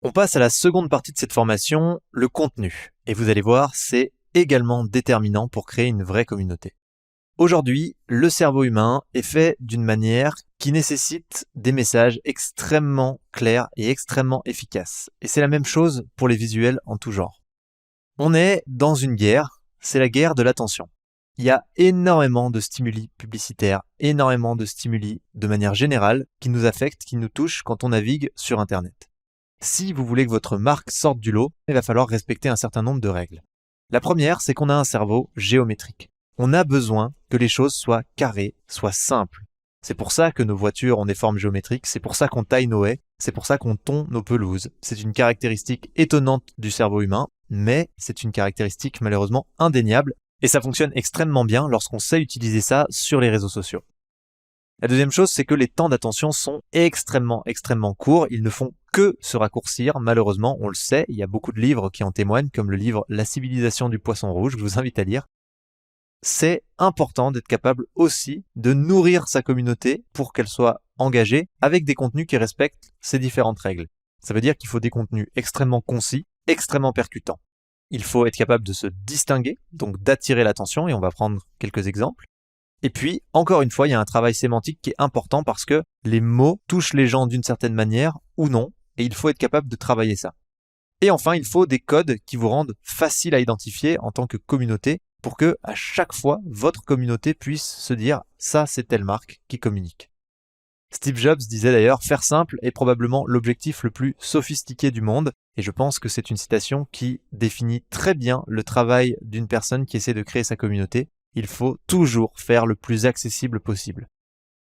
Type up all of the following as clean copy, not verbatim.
On passe à la seconde partie de cette formation, le contenu. Et vous allez voir, c'est également déterminant pour créer une vraie communauté. Aujourd'hui, le cerveau humain est fait d'une manière qui nécessite des messages extrêmement clairs et extrêmement efficaces. Et c'est la même chose pour les visuels en tout genre. On est dans une guerre, c'est la guerre de l'attention. Il y a énormément de stimuli publicitaires, énormément de stimuli de manière générale qui nous affectent, qui nous touchent quand on navigue sur Internet. Si vous voulez que votre marque sorte du lot, il va falloir respecter un certain nombre de règles. La première, c'est qu'on a un cerveau géométrique. On a besoin que les choses soient carrées, soient simples. C'est pour ça que nos voitures ont des formes géométriques, c'est pour ça qu'on taille nos haies, c'est pour ça qu'on tond nos pelouses. C'est une caractéristique étonnante du cerveau humain, mais c'est une caractéristique malheureusement indéniable, et ça fonctionne extrêmement bien lorsqu'on sait utiliser ça sur les réseaux sociaux. La deuxième chose, c'est que les temps d'attention sont extrêmement courts. Ils ne font que se raccourcir. Malheureusement, on le sait, il y a beaucoup de livres qui en témoignent, comme le livre La civilisation du poisson rouge, que je vous invite à lire. C'est important d'être capable aussi de nourrir sa communauté pour qu'elle soit engagée avec des contenus qui respectent ces différentes règles. Ça veut dire qu'il faut des contenus extrêmement concis, extrêmement percutants. Il faut être capable de se distinguer, donc d'attirer l'attention, et on va prendre quelques exemples. Et puis, encore une fois, il y a un travail sémantique qui est important parce que les mots touchent les gens d'une certaine manière ou non, et il faut être capable de travailler ça. Et enfin, il faut des codes qui vous rendent faciles à identifier en tant que communauté pour que, à chaque fois, votre communauté puisse se dire « ça, c'est telle marque qui communique ». Steve Jobs disait d'ailleurs « faire simple est probablement l'objectif le plus sophistiqué du monde ». Et je pense que c'est une citation qui définit très bien le travail d'une personne qui essaie de créer sa communauté. Il faut toujours faire le plus accessible possible.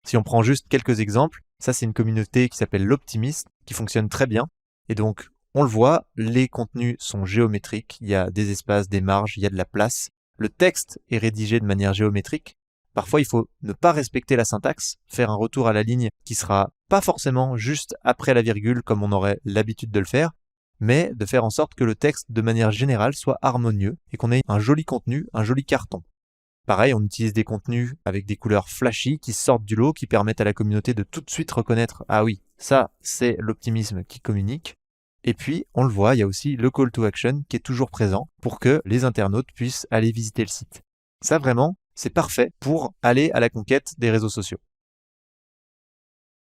Si on prend juste quelques exemples, ça c'est une communauté qui s'appelle l'Optimiste, qui fonctionne très bien. Et donc, on le voit, les contenus sont géométriques, il y a des espaces, des marges, il y a de la place. Le texte est rédigé de manière géométrique. Parfois, il faut ne pas respecter la syntaxe, faire un retour à la ligne qui sera pas forcément juste après la virgule comme on aurait l'habitude de le faire, mais de faire en sorte que le texte, de manière générale, soit harmonieux et qu'on ait un joli contenu, un joli carton. Pareil, on utilise des contenus avec des couleurs flashy qui sortent du lot, qui permettent à la communauté de tout de suite reconnaître « Ah oui, ça, c'est l'optimisme qui communique ». Et puis, on le voit, il y a aussi le call to action qui est toujours présent pour que les internautes puissent aller visiter le site. Ça, vraiment, c'est parfait pour aller à la conquête des réseaux sociaux.